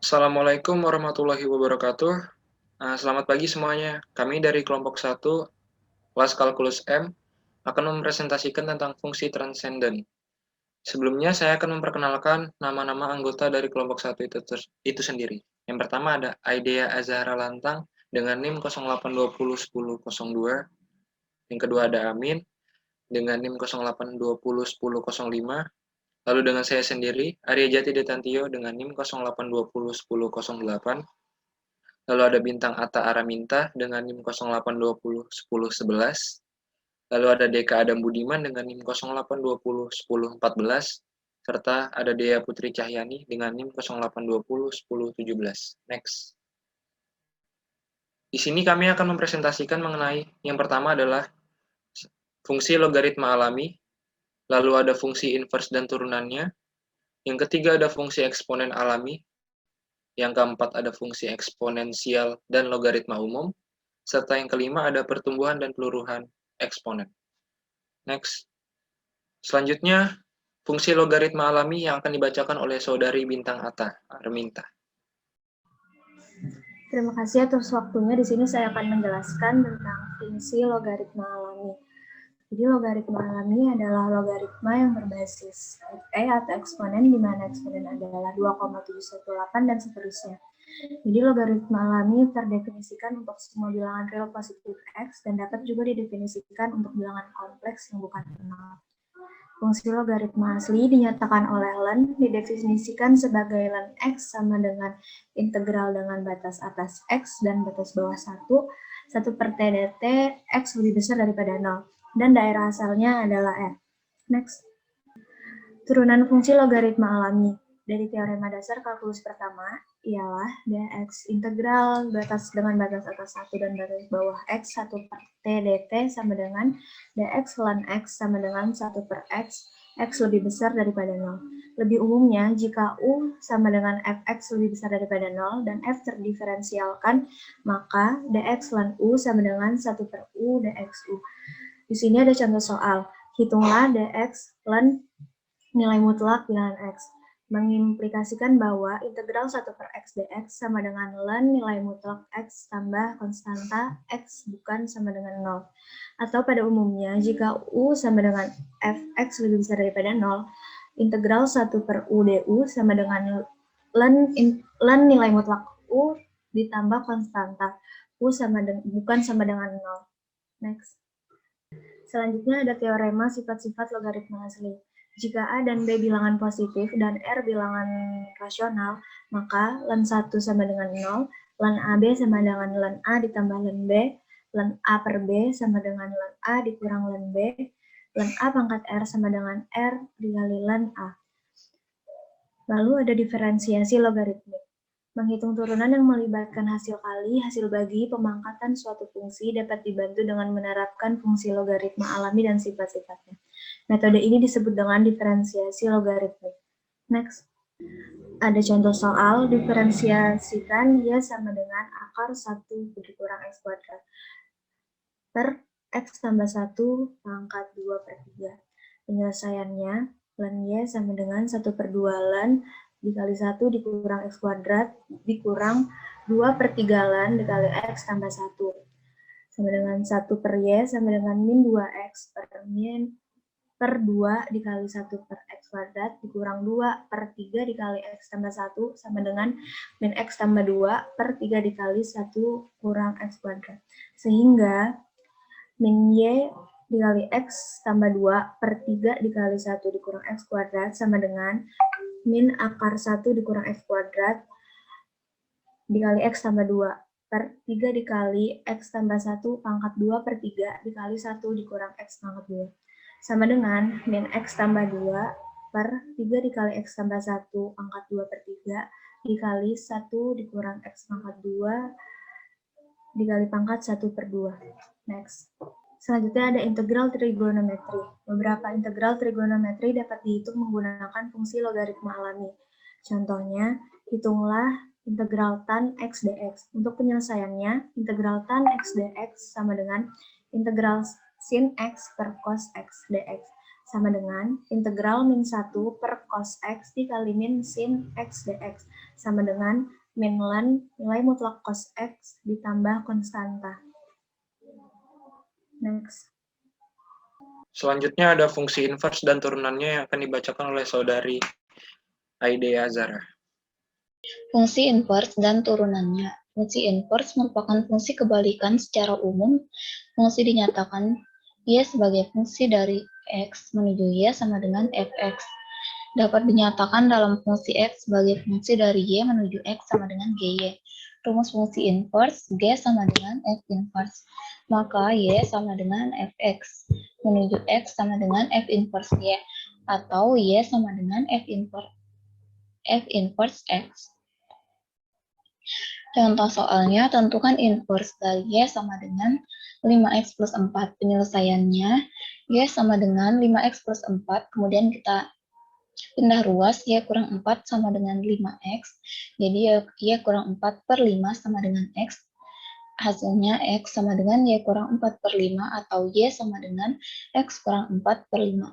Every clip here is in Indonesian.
Assalamualaikum warahmatullahi wabarakatuh. Selamat pagi semuanya. Kami dari kelompok 1, kelas Kalkulus M, akan mempresentasikan tentang fungsi transenden. Sebelumnya, saya akan memperkenalkan nama-nama anggota dari kelompok 1 itu sendiri. Yang pertama ada Aidea Azhara Lantang dengan NIM 08201002. Yang kedua ada Amin dengan NIM 08201005. Lalu dengan saya sendiri, Arya Jati Detantio dengan NIM 08201008. Lalu ada Bintang Atta Araminta dengan NIM 08201011. Lalu ada Deka Adam Budiman dengan NIM 08201014. Serta ada Dea Putri Cahyani dengan NIM 08201017. Next. Di sini kami akan mempresentasikan mengenai yang pertama adalah fungsi logaritma alami, lalu ada fungsi inverse dan turunannya, yang ketiga ada fungsi eksponen alami, yang keempat ada fungsi eksponensial dan logaritma umum, serta yang kelima ada pertumbuhan dan peluruhan eksponen. Next. Selanjutnya, fungsi logaritma alami yang akan dibacakan oleh saudari Bintang Atta Araminta. Terima kasih atas waktunya. Di sini saya akan menjelaskan tentang fungsi logaritma alami. Jadi logaritma alami adalah logaritma yang berbasis atau eksponen, di mana eksponen adalah 2,718 dan seterusnya. Jadi logaritma alami terdefinisikan untuk semua bilangan real positif X dan dapat juga didefinisikan untuk bilangan kompleks yang bukan nol. Fungsi logaritma asli dinyatakan oleh Len didefinisikan sebagai Len X sama dengan integral dengan batas atas X dan batas bawah 1 per TDT X lebih besar daripada 0, dan daerah asalnya adalah R. Next. Turunan fungsi logaritma alami. Dari teorema dasar kalkulus pertama ialah dx integral batas dengan batas atas 1 dan batas bawah X 1 per T dt sama dengan dx ln X sama dengan 1 per X lebih besar daripada 0. Lebih umumnya, jika U sama dengan fx lebih besar daripada 0 dan f terdiferensialkan, maka dx ln U sama dengan 1 per U dxu. Di sini ada contoh soal. Hitunglah dx ln nilai mutlak bilangan X. Mengimplikasikan bahwa integral 1 per X dx sama dengan ln nilai mutlak X tambah konstanta X bukan sama dengan 0. Atau pada umumnya, jika U sama dengan fx lebih besar daripada 0, integral 1 per U du sama dengan ln nilai mutlak U ditambah konstanta U bukan sama dengan 0. Next. Selanjutnya ada teorema sifat-sifat logaritma asli. Jika A dan B bilangan positif dan R bilangan rasional, maka ln 1 sama dengan 0, ln AB sama dengan ln A ditambah ln B, ln A per B sama dengan ln A dikurang ln B, ln A pangkat R sama dengan R dikali ln A. Lalu ada diferensiasi logaritmik. Menghitung turunan yang melibatkan hasil kali, hasil bagi, pemangkatan suatu fungsi dapat dibantu dengan menerapkan fungsi logaritma alami dan sifat-sifatnya. Metode ini disebut dengan diferensiasi logaritmik. Next. Ada contoh soal, diferensiasikan Y sama dengan akar 1 dikurang X kuadrat per X tambah 1 pangkat 2 per 3. Penyelesaiannya, ln Y sama dengan 1 per 2 ln dikali 1 dikurang X kuadrat dikurang 2 per 3 ln dikali X tambah 1 sama dengan 1 per Y sama dengan min 2X per 2 dikali 1 per X kuadrat dikurang 2 per 3 dikali X tambah 1 sama dengan min X tambah 2 per 3 dikali 1 kurang X kuadrat. Sehingga min Y dikali X tambah 2 per 3 dikali 1 dikurang X kuadrat sama dengan min akar 1 dikurang X kuadrat dikali X tambah 2 per 3 dikali X tambah 1 pangkat 2 per 3 dikali 1 dikurang X pangkat 2. Sama dengan min X tambah 2 per 3 dikali X tambah 1 pangkat 2 per 3 dikali 1 dikurang X pangkat 2 dikali pangkat 1 per 2. Next. Selanjutnya ada integral trigonometri. Beberapa integral trigonometri dapat dihitung menggunakan fungsi logaritma alami. Contohnya, hitunglah integral tan X dx. Untuk penyelesaiannya, integral tan X dx sama dengan integral sin X per cos X dx sama dengan integral min 1 per cos X dikali min sin X dx sama dengan min len nilai mutlak cos X ditambah konstanta. Next. Selanjutnya ada fungsi inverse dan turunannya yang akan dibacakan oleh saudari Aidea Zara. Fungsi inverse dan turunannya. Fungsi inverse merupakan fungsi kebalikan secara umum. Fungsi dinyatakan Y sebagai fungsi dari X menuju Y sama dengan fx. Dapat dinyatakan dalam fungsi X sebagai fungsi dari Y menuju X sama dengan GY. Rumus fungsi inverse G sama dengan F inverse. Maka Y sama dengan fx menuju X sama dengan F inverse Y. Atau Y sama dengan F inverse X. Contoh soalnya, tentukan inverse dari Y sama dengan 5X plus 4. Penyelesaiannya, Y sama dengan 5X plus 4, kemudian kita pindah ruas, Y kurang 4 sama dengan 5X, jadi Y kurang 4 per 5 sama dengan X. Hasilnya X sama dengan Y kurang 4 per 5, atau Y sama dengan X kurang 4 per 5.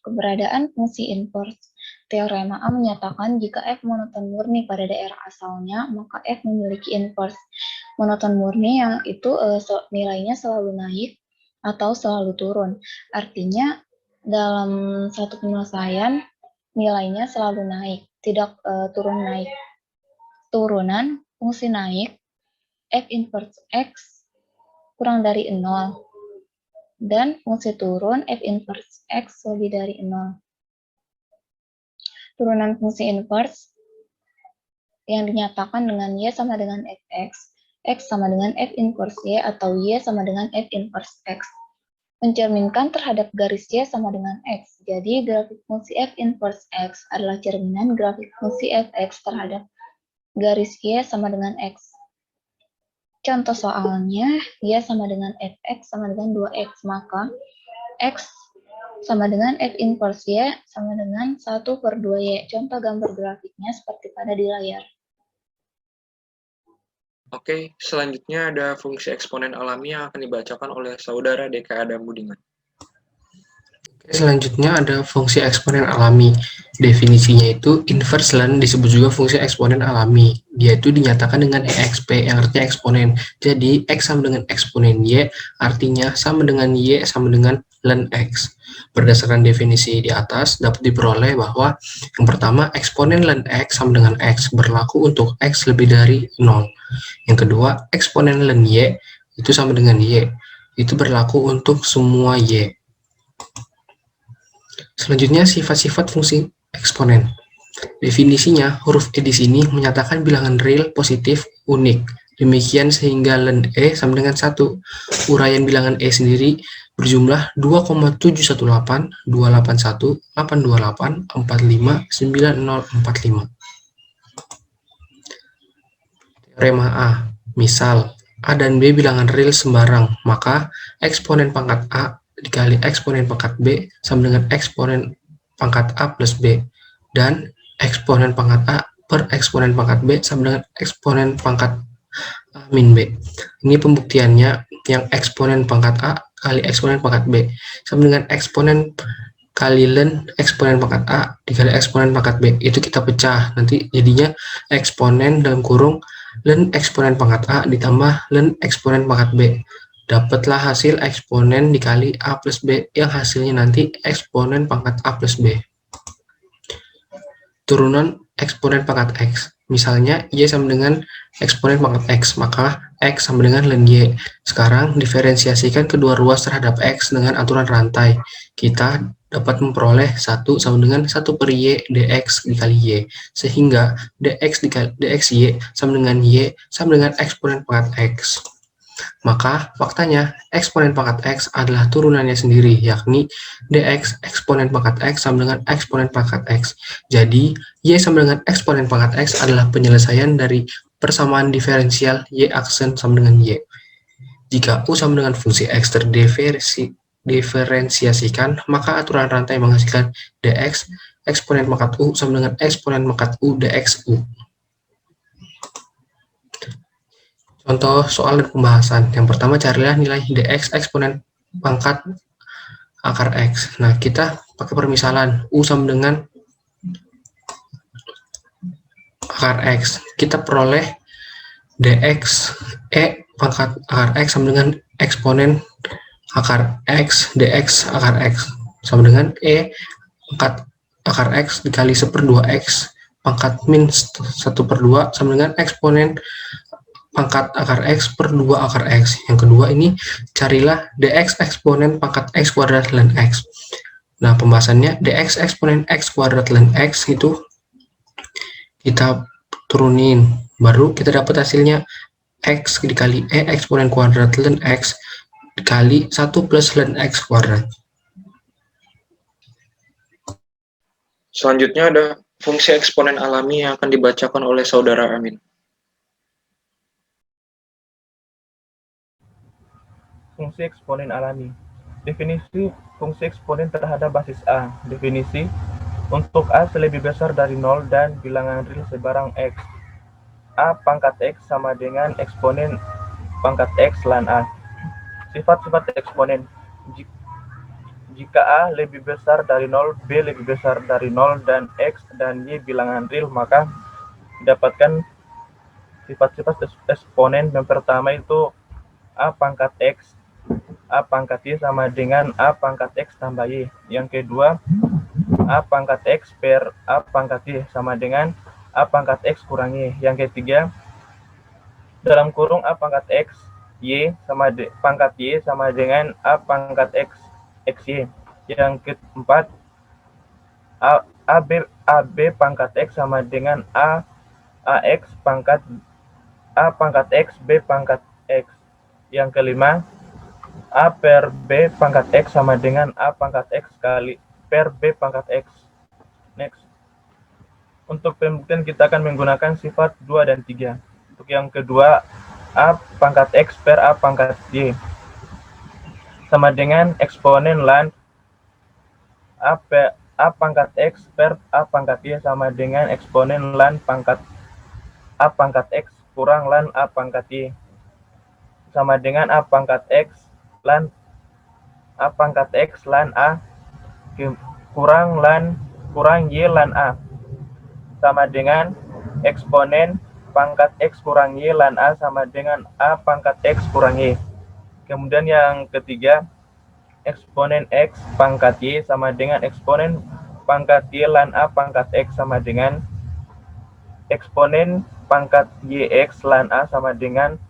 Keberadaan fungsi inverse. Teorema A menyatakan jika F monoton murni pada daerah asalnya, maka F memiliki inverse. Monoton murni yang itu nilainya selalu naik atau selalu turun. Artinya dalam satu penyelesaian nilainya selalu naik, tidak turun naik. Turunan fungsi naik F inverse X kurang dari 0. Dan fungsi turun F inverse X lebih dari 0. Turunan fungsi inverse yang dinyatakan dengan Y sama dengan fx, X sama dengan F inverse Y, atau Y sama dengan F inverse X. Mencerminkan terhadap garis Y sama dengan X. Jadi, grafik fungsi F inverse X adalah cerminan grafik fungsi fx terhadap garis Y sama dengan X. Contoh soalnya, Y sama dengan fx sama dengan 2x, maka X sama dengan F inverse Y sama dengan 1 per 2Y. Contoh gambar grafiknya seperti pada di layar. Oke, selanjutnya ada fungsi eksponen alami yang akan dibacakan oleh saudara DK Adam Budiman. Selanjutnya ada fungsi eksponen alami. Definisinya itu inverse len disebut juga fungsi eksponen alami. Dia itu dinyatakan dengan EXP yang artinya eksponen. Jadi X sama dengan eksponen Y artinya sama dengan Y sama dengan len X. Berdasarkan definisi di atas dapat diperoleh bahwa yang pertama eksponen len X sama dengan X berlaku untuk X lebih dari 0. Yang kedua eksponen len Y itu sama dengan Y. Itu berlaku untuk semua Y. Selanjutnya sifat-sifat fungsi eksponen. Definisinya, huruf E di sini menyatakan bilangan real positif unik. Demikian sehingga len E sama dengan 1. Uraian bilangan E sendiri berjumlah 2,718, 281, 828, 45, 9045. Teorema A. Misal, A dan B bilangan real sembarang, maka eksponen pangkat A dikali eksponen pangkat B sama dengan eksponen pangkat A plus B, dan eksponen pangkat A per eksponen pangkat B sama dengan eksponen pangkat A min B. Ini pembuktiannya, yang eksponen pangkat A kali eksponen pangkat B sama dengan eksponen kali len eksponen pangkat A dikali eksponen pangkat B. Itu kita pecah, nanti jadinya eksponen dalam kurung len eksponen pangkat A ditambah len eksponen pangkat B. Dapatlah hasil eksponen dikali A plus B, yang hasilnya nanti eksponen pangkat A plus B. Turunan eksponen pangkat X. Misalnya, Y sama dengan eksponen pangkat X, maka X sama dengan len Y. Sekarang, diferensiasikan kedua ruas terhadap X dengan aturan rantai. Kita dapat memperoleh 1 sama dengan 1 per Y dx dikali Y. Sehingga dx dikali dxy sama dengan Y sama dengan eksponen pangkat X. Maka faktanya eksponen pangkat X adalah turunannya sendiri, yakni dx eksponen pangkat X sama dengan eksponen pangkat X. Jadi Y sama dengan eksponen pangkat X adalah penyelesaian dari persamaan diferensial Y aksen sama dengan Y. Jika U sama dengan fungsi X terdiferensiasikan, maka aturan rantai menghasilkan dx eksponen pangkat U sama dengan eksponen pangkat U dx U. Contoh soal dan pembahasan. Yang pertama, carilah nilai dx eksponen pangkat akar X. Nah, kita pakai permisalan U sama dengan akar X. Kita peroleh dx E pangkat akar X sama dengan eksponen akar X dx akar X sama dengan E pangkat akar X dikali 1/2 X pangkat min 1/2 sama dengan eksponen pangkat akar X per 2 akar X. Yang kedua ini, carilah dx eksponen pangkat X kuadrat ln X. Nah, pembahasannya dx eksponen X kuadrat ln X itu kita turunin, baru kita dapat hasilnya X dikali E eksponen kuadrat ln X dikali 1 plus ln X kuadrat. Selanjutnya ada fungsi eksponen alami yang akan dibacakan oleh Saudara Amin. Fungsi eksponen alami. Definisi fungsi eksponen terhadap basis A. Definisi, untuk A lebih besar dari 0 dan bilangan real sebarang X, A pangkat X sama dengan eksponen pangkat X ln A. Sifat-sifat eksponen. Jika A lebih besar dari 0, B lebih besar dari 0, dan X dan Y bilangan real, maka dapatkan sifat-sifat eksponen. Yang pertama itu A pangkat X, A pangkat Y sama dengan A pangkat X tambah Y. Yang kedua, A pangkat X per A pangkat Y sama dengan A pangkat X kurang Y. Yang ketiga, dalam kurung A pangkat X, Y pangkat Y sama dengan A pangkat X, XY. Yang keempat, AB pangkat X sama dengan AX pangkat A pangkat X, B pangkat X. Yang kelima, A per B pangkat X sama dengan A pangkat X kali per B pangkat X. Next. Untuk pembuktian kita akan menggunakan sifat 2 dan 3. Untuk yang kedua, A pangkat X per A pangkat Y sama dengan eksponen ln A pangkat X per A pangkat Y sama dengan eksponen ln pangkat A pangkat X kurang ln A pangkat Y sama dengan A pangkat X ln A pangkat X ln A kurang Y ln A sama dengan eksponen pangkat X kurang Y ln A sama dengan A pangkat X kurang Y. Kemudian yang ketiga, eksponen X pangkat Y sama dengan eksponen pangkat Y ln A pangkat X sama dengan eksponen pangkat YX ln A sama dengan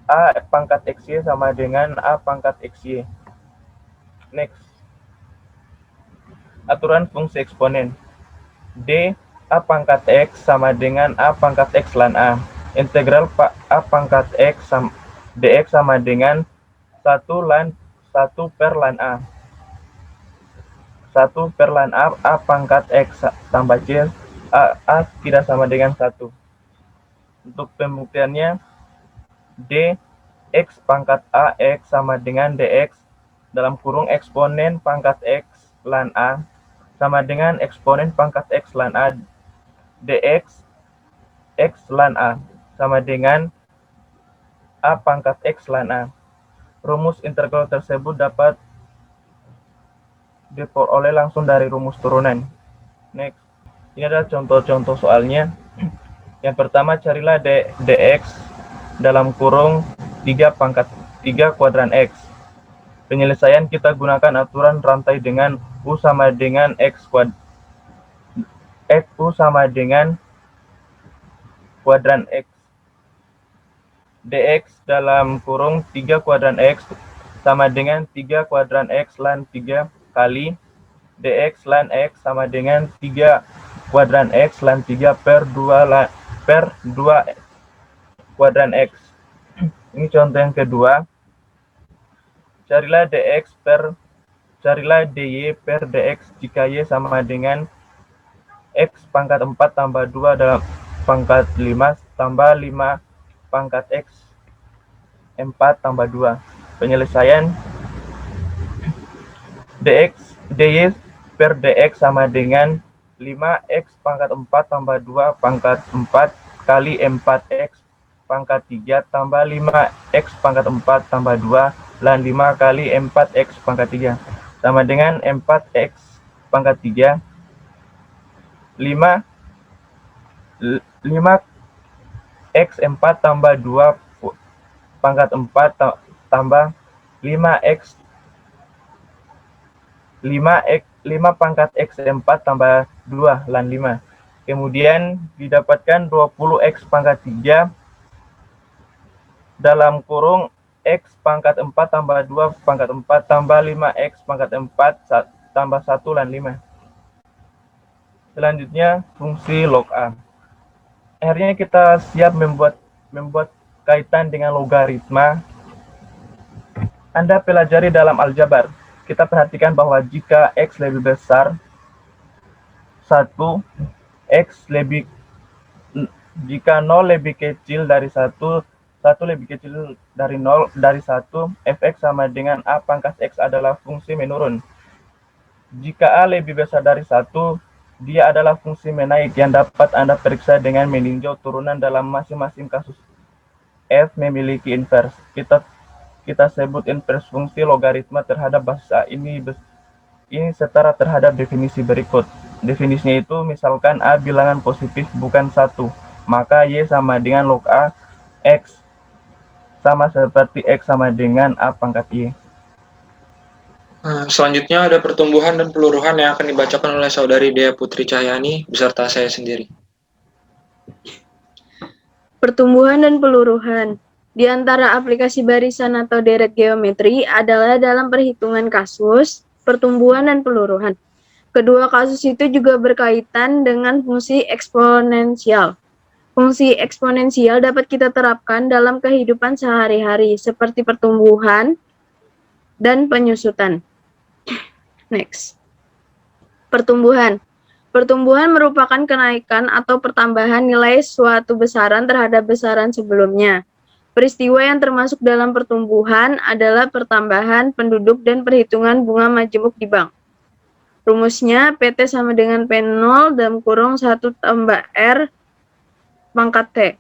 A pangkat XY sama dengan A pangkat XY. Next. Aturan fungsi eksponen. D A pangkat X sama dengan A pangkat X ln A. Integral A pangkat X dx sama dengan 1 per ln A. 1 per ln A pangkat X tambah C, A tidak sama dengan 1. Untuk pembuktiannya, D X pangkat AX sama dengan DX dalam kurung eksponen pangkat X ln A sama dengan eksponen pangkat X ln A DX X ln A sama dengan A pangkat X ln A. Rumus integral tersebut dapat diperoleh langsung dari rumus turunan. Next. Ini adalah contoh-contoh soalnya. Yang pertama, carilah dx dalam kurung 3 pangkat 3 kuadran X. Penyelesaian kita gunakan aturan rantai dengan U sama dengan X U sama dengan kuadran X. dx dalam kurung 3 kuadran X sama dengan 3 kuadran X ln 3 kali dx ln X sama dengan 3 kuadran X ln 3 per 2 kuadran X. Ini contoh yang kedua. Carilah dy per dx jika y sama dengan X pangkat 4 tambah 2 dalam pangkat 5 tambah 5 pangkat X 4 tambah 2. Penyelesaian dy per dx sama dengan 5x pangkat 4 tambah 2 pangkat 4 kali 4x pangkat 3 tambah 5x pangkat 4 tambah 2 dan 5 kali 4x pangkat 3 sama dengan 4x pangkat 3 5 5x4 tambah 2 pangkat 4 tambah 5x 5 pangkat x4 tambah 2 lan 5. Kemudian didapatkan 20x pangkat 3 dalam kurung x pangkat 4 tambah 2 pangkat 4 tambah 5x pangkat 4 tambah 1 lan 5. Selanjutnya fungsi log A. Akhirnya kita siap membuat kaitan dengan logaritma. Anda pelajari dalam aljabar. Kita perhatikan bahwa jika x lebih besar 1, jika 0 lebih kecil dari 1, 1 lebih kecil dari 0 dari 1, fx sama dengan a pangkat x adalah fungsi menurun. Jika a lebih besar dari 1, dia adalah fungsi menaik yang dapat Anda periksa dengan meninjau turunan dalam masing-masing kasus f memiliki invers. Kita sebut invers fungsi logaritma terhadap basis A ini setara terhadap definisi berikut. Definisinya itu misalkan A bilangan positif bukan 1, maka Y sama dengan log A, X sama seperti X sama dengan A pangkat Y. Selanjutnya ada pertumbuhan dan peluruhan yang akan dibacakan oleh Saudari Dea Putri Cahyani beserta saya sendiri. Pertumbuhan dan peluruhan. Di antara aplikasi barisan atau deret geometri adalah dalam perhitungan kasus, pertumbuhan dan peluruhan. Kedua kasus itu juga berkaitan dengan fungsi eksponensial. Fungsi eksponensial dapat kita terapkan dalam kehidupan sehari-hari, seperti pertumbuhan dan penyusutan. Next. Pertumbuhan. Pertumbuhan merupakan kenaikan atau pertambahan nilai suatu besaran terhadap besaran sebelumnya. Peristiwa yang termasuk dalam pertumbuhan adalah pertambahan penduduk dan perhitungan bunga majemuk di bank. Rumusnya PT sama dengan P0 dalam kurung 1 tambah R pangkat T.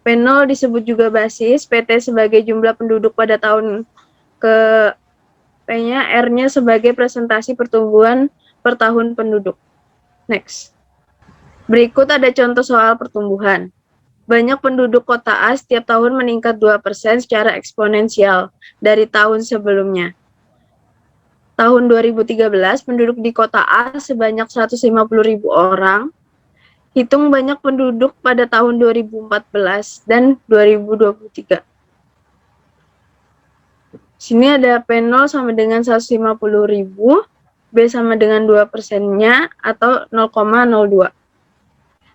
P0 disebut juga basis, PT sebagai jumlah penduduk pada tahun ke P-nya, R-nya sebagai presentasi pertumbuhan per tahun penduduk. Next. Berikut ada contoh soal pertumbuhan. Banyak penduduk kota A setiap tahun meningkat 2% secara eksponensial dari tahun sebelumnya. Tahun 2013, penduduk di kota A sebanyak 150.000 orang. Hitung banyak penduduk pada tahun 2014 dan 2023. Sini ada P0 sama dengan 150.000, B sama dengan 2%-nya atau 0,02.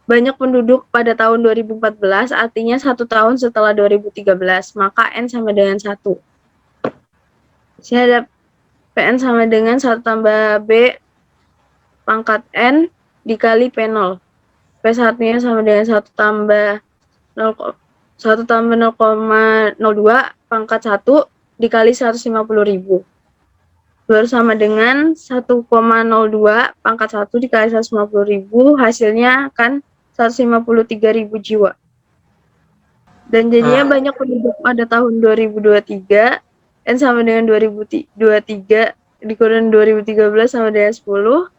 Banyak penduduk pada tahun 2014 artinya 1 tahun setelah 2013, maka N sama dengan 1. Sini ada PN sama dengan 1 tambah B pangkat N dikali P0. P1-nya sama dengan 1 tambah 0,02 pangkat 1 dikali 150.000. Baru sama dengan 1,02 pangkat 1 dikali 150.000, hasilnya kan 153.000 jiwa. Dan jadinya banyak penduduk pada tahun 2023, N sama dengan 2023, dikurang 2013 sama dengan 10,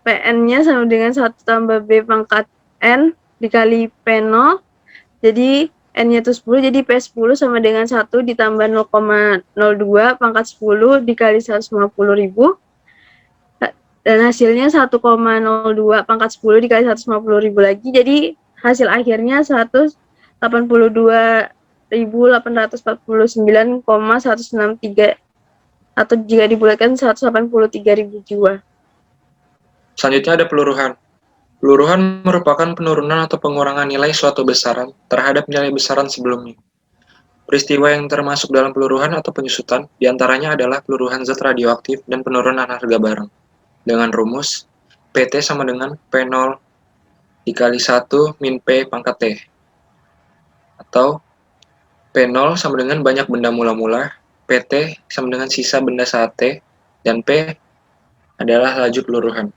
PN-nya sama dengan 1 tambah B pangkat N dikali P0, jadi N-nya itu 10, jadi P10 sama dengan 1 ditambah 0,02 pangkat 10 dikali 150.000, dan hasilnya 1,02 pangkat 10 dikali 150.000 lagi, jadi hasil akhirnya 182.849,163 atau jika dibulatkan 183.000 jiwa. Selanjutnya ada peluruhan. Peluruhan merupakan penurunan atau pengurangan nilai suatu besaran terhadap nilai besaran sebelumnya. Peristiwa yang termasuk dalam peluruhan atau penyusutan diantaranya adalah peluruhan zat radioaktif dan penurunan harga barang. Dengan rumus, PT sama dengan P0 dikali 1 min P pangkat T. Atau P0 sama dengan banyak benda mula-mula, PT sama dengan sisa benda saat T, dan P adalah laju peluruhan.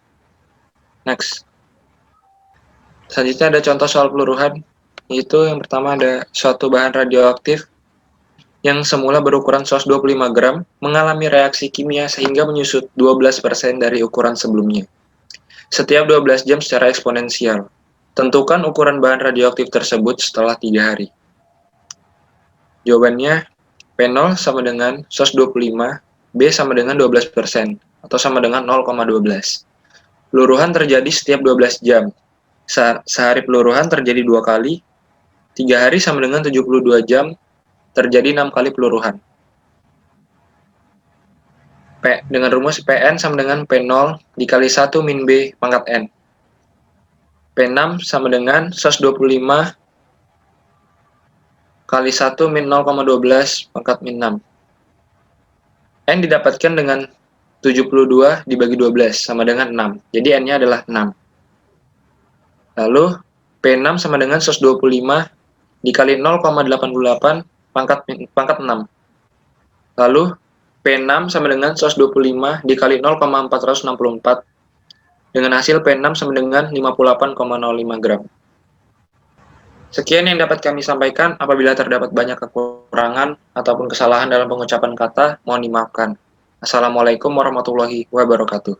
Next. Selanjutnya ada contoh soal peluruhan, yaitu yang pertama ada suatu bahan radioaktif yang semula berukuran 125 gram mengalami reaksi kimia sehingga menyusut 12% dari ukuran sebelumnya. Setiap 12 jam secara eksponensial. Tentukan ukuran bahan radioaktif tersebut setelah 3 hari. Jawabannya, P0 sama dengan 125, B sama dengan 12%, atau sama dengan 0,12. Peluruhan terjadi setiap 12 jam. Sehari peluruhan terjadi 2 kali, 3 hari sama dengan 72 jam, terjadi 6 kali peluruhan. Dengan rumus Pn sama dengan P0 dikali 1 min B pangkat N. P6 sama dengan 125 kali 1 min 0,12 pangkat min 6. N didapatkan dengan 72 dibagi 12 sama dengan 6. Jadi N-nya adalah 6. Lalu P6 sama dengan 125 dikali 0,88 pangkat 6. Lalu P6 sama dengan 125 dikali 0,464 dengan hasil P6 sama dengan 58,05 gram. Sekian yang dapat kami sampaikan. Apabila terdapat banyak kekurangan ataupun kesalahan dalam pengucapan kata, mohon dimaafkan. Assalamualaikum warahmatullahi wabarakatuh.